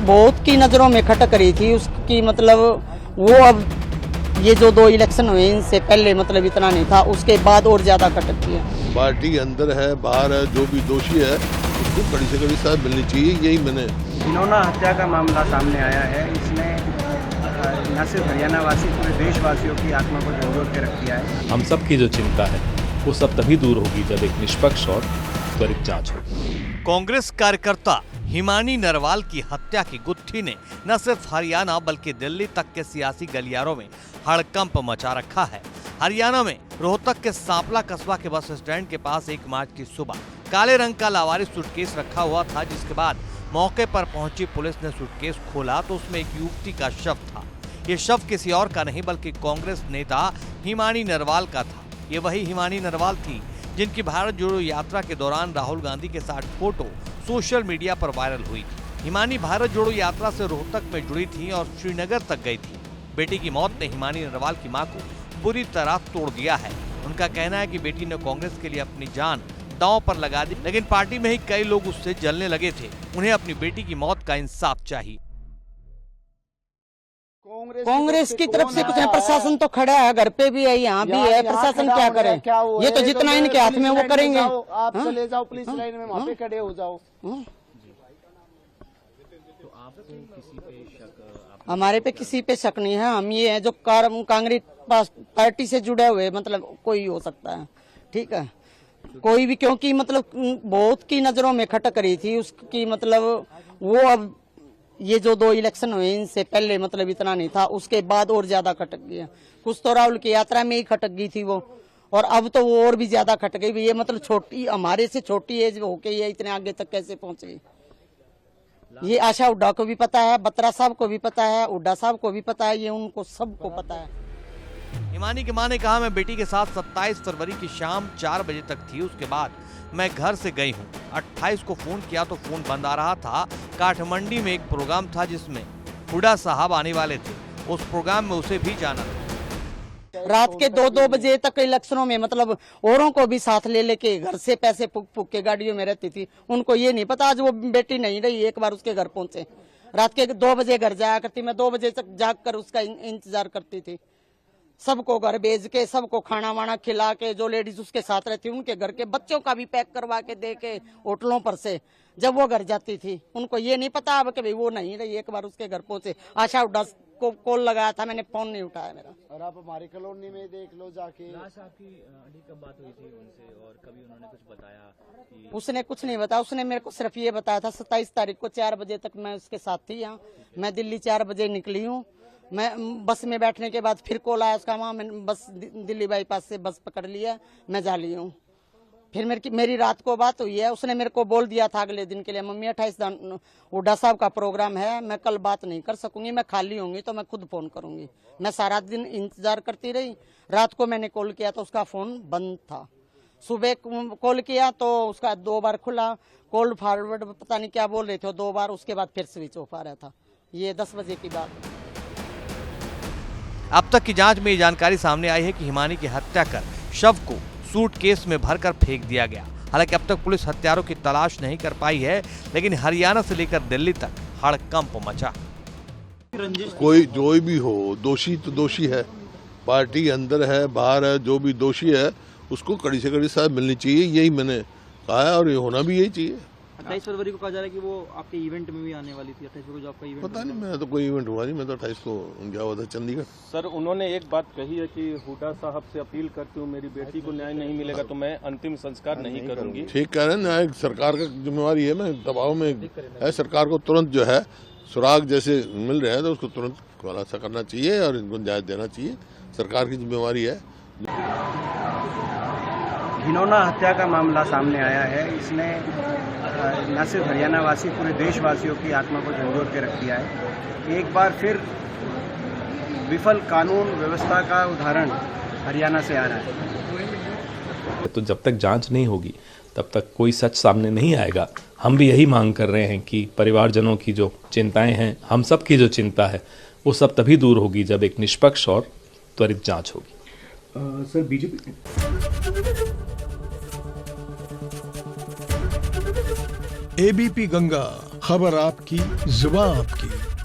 बहुत की नज़रों में खटक रही थी उसकी, मतलब वो अब ये जो 2 इलेक्शन हुए इनसे पहले मतलब इतना नहीं था, उसके बाद और ज़्यादा खटक किया। पार्टी अंदर है बाहर है, जो भी दोषी है उसको कड़ी से कड़ी सजा मिलनी चाहिए, यही मैंने। घिनौना हत्या का मामला सामने आया है। इसने न सिर्फ हरियाणा वासी पूरे देशवासियों की आत्मा को झंझोड़ के रख दिया है। हम सब की जो चिंता है वो सब तभी दूर होगी जब एक निष्पक्ष और त्वरित जांच होगी। कांग्रेस कार्यकर्ता हिमानी नरवाल की हत्या की गुत्थी ने न सिर्फ हरियाणा बल्कि दिल्ली तक के सियासी गलियारों में हड़कंप मचा रखा है। हरियाणा में रोहतक के सांपला कस्बा के बस स्टैंड के पास 1 मार्च की सुबह काले रंग का लावारिस सूटकेस रखा हुआ था, जिसके बाद मौके पर पहुंची पुलिस ने सूटकेस खोला तो उसमें एक युवती का शव था। ये शव किसी और का नहीं बल्कि कांग्रेस नेता हिमानी नरवाल का था। ये वही हिमानी नरवाल थी जिनकी भारत जोड़ो यात्रा के दौरान राहुल गांधी के साथ फोटो सोशल मीडिया पर वायरल हुई। हिमानी भारत जोड़ो यात्रा से रोहतक में जुड़ी थी और श्रीनगर तक गई थी। बेटी की मौत ने हिमानी नरवाल की मां को बुरी तरह तोड़ दिया है। उनका कहना है कि बेटी ने कांग्रेस के लिए अपनी जान दांव पर लगा दी, लेकिन पार्टी में ही कई लोग उससे जलने लगे थे। उन्हें अपनी बेटी की मौत का इंसाफ चाहिए। कांग्रेस की तरफ से कुछ है, प्रशासन तो खड़ा है, घर पे भी है, यहाँ भी है, प्रशासन क्या करे? ये तो जितना इनके हाथ में वो करेंगे। आप चले जाओ पुलिस लाइन में, वहाँ पे खड़े हो जाओ। हमारे पे किसी पे शक नहीं है। हम ये है जो कांग्रेस पार्टी से जुड़े हुए, मतलब कोई हो सकता है, ठीक है, कोई भी, क्योंकि मतलब बहुत की नजरों में खटक रही थी उसकी, मतलब वो अब ये जो 2 इलेक्शन हुए इनसे पहले मतलब इतना नहीं था, उसके बाद और ज्यादा खटक गया। कुछ तो राहुल की यात्रा में ही खटक गई थी वो, और अब तो वो और भी ज्यादा खटक गई। ये मतलब छोटी, हमारे से छोटी एज होके ये इतने आगे तक कैसे पहुंचे, ये आशा हुड्डा को भी पता है, बत्रा साहब को भी पता है, हुड्डा साहब को भी पता है, ये उनको सबको पता है। हिमानी की मां ने कहा, मैं बेटी के साथ 27 फरवरी की शाम 4 बजे तक थी। उसके बाद मैं घर से गई हूँ। 28 को फोन किया तो फोन बंद आ रहा था। काठमंडी में एक प्रोग्राम था जिसमें हुड्डा साहब आने वाले थे। उस प्रोग्राम में उसे भी जाना था। रात के 2-2 बजे तक इलेक्शनों में मतलब औरों को भी साथ ले लेके घर से पैसे फूक के गाड़ियों में रहती थी। उनको ये नहीं पता आज वो बेटी नहीं रही, एक बार उसके घर पहुंचे। रात के 2 बजे घर जाया करती, मैं 2 बजे तक जाग कर उसका इंतजार करती थी। सबको घर भेज के, सबको खाना वाना खिला के, जो लेडीज उसके साथ रहती उनके घर के बच्चों का भी पैक करवा के दे के होटलों पर से जब वो घर जाती थी। उनको ये नहीं पता अब कि भाई वो नहीं रही, एक बार उसके घर पहुंचे। आशा हुड्डा को कॉल लगाया था मैंने, फोन नहीं उठाया मेरा। और आप हमारी कॉलोनी में देख लो जाके। आपकी कब बात हुई थी उनसे और कभी उन्होंने कुछ बताया कि... उसने कुछ नहीं बताया। उसने मेरे को सिर्फ ये बताया था 27 तारीख को 4 बजे तक मैं उसके साथ थी यहाँ। मैं दिल्ली 4 बजे निकली हूँ। मैं बस में बैठने के बाद फिर कॉल आया उसका, वहाँ मैंने बस दिल्ली बाईपास से बस पकड़ लिया, मैं जा ली हूँ। फिर मेरी रात को बात हुई है। उसने मेरे को बोल दिया था अगले दिन के लिए, मम्मी 28 हुड्डा साहब का प्रोग्राम है, मैं कल बात नहीं कर सकूंगी, मैं खाली होंगी तो मैं खुद फोन करूंगी। मैं सारा दिन इंतजार करती रही। रात को मैंने कॉल किया तो उसका फोन बंद था। सुबह कॉल किया तो उसका 2 बार खुला, कॉल फॉरवर्ड पता नहीं क्या बोल रहे थे 2 बार, उसके बाद फिर स्विच ऑफ आ रहा था। ये 10 बजे की बात है। अब तक की जांच में ये जानकारी सामने आई है कि हिमानी की हत्या कर शव को सूटकेस में भरकर फेंक दिया गया। हालांकि अब तक पुलिस हत्यारों की तलाश नहीं कर पाई है, लेकिन हरियाणा से लेकर दिल्ली तक हड़कंप मचा। कोई जो भी हो, दोषी तो दोषी है, पार्टी अंदर है बाहर है, जो भी दोषी है उसको कड़ी से कड़ी सजा मिलनी चाहिए, यही मैंने कहा है और ये होना भी यही चाहिए। 28 फरवरी को कहा जा रहा है कि वो आपके इवेंट में भी आने वाली थी। 28 को जो आपका इवेंट, पता नहीं, मैं तो कोई इवेंट हुआ नहीं, मैं तो 28 को गया हुआ था चंडीगढ़। सर, उन्होंने एक बात कही है कि हुड्डा साहब से अपील करती हूँ, मेरी बेटी को न्याय नहीं मिलेगा तो मैं अंतिम संस्कार नहीं करूंगी। ठीक कह रहे हैं, न्याय सरकार का जिम्मेवारी है। मैं दबाव में है, सरकार को तुरंत जो है सुराग जैसे मिल रहे हैं तो उसको तुरंत खुलासा करना चाहिए और इनको न्याय देना चाहिए, सरकार की जिम्मेवारी है। घिनौना हत्या का मामला सामने आया है। इसने न सिर्फ हरियाणा वासी पूरे देशवासियों की आत्मा को झंझोड़ के रख दिया है। एक बार फिर विफल कानून व्यवस्था का उदाहरण हरियाणा से आ रहा है। तो जब तक जांच नहीं होगी तब तक कोई सच सामने नहीं आएगा। हम भी यही मांग कर रहे हैं कि परिवारजनों की जो चिंताएं हैं, हम सब की जो चिंता है, वो सब तभी दूर होगी जब एक निष्पक्ष और त्वरित जांच होगी। सर, बीजेपी एबीपी गंगा, खबर आपकी, जुबान आपकी।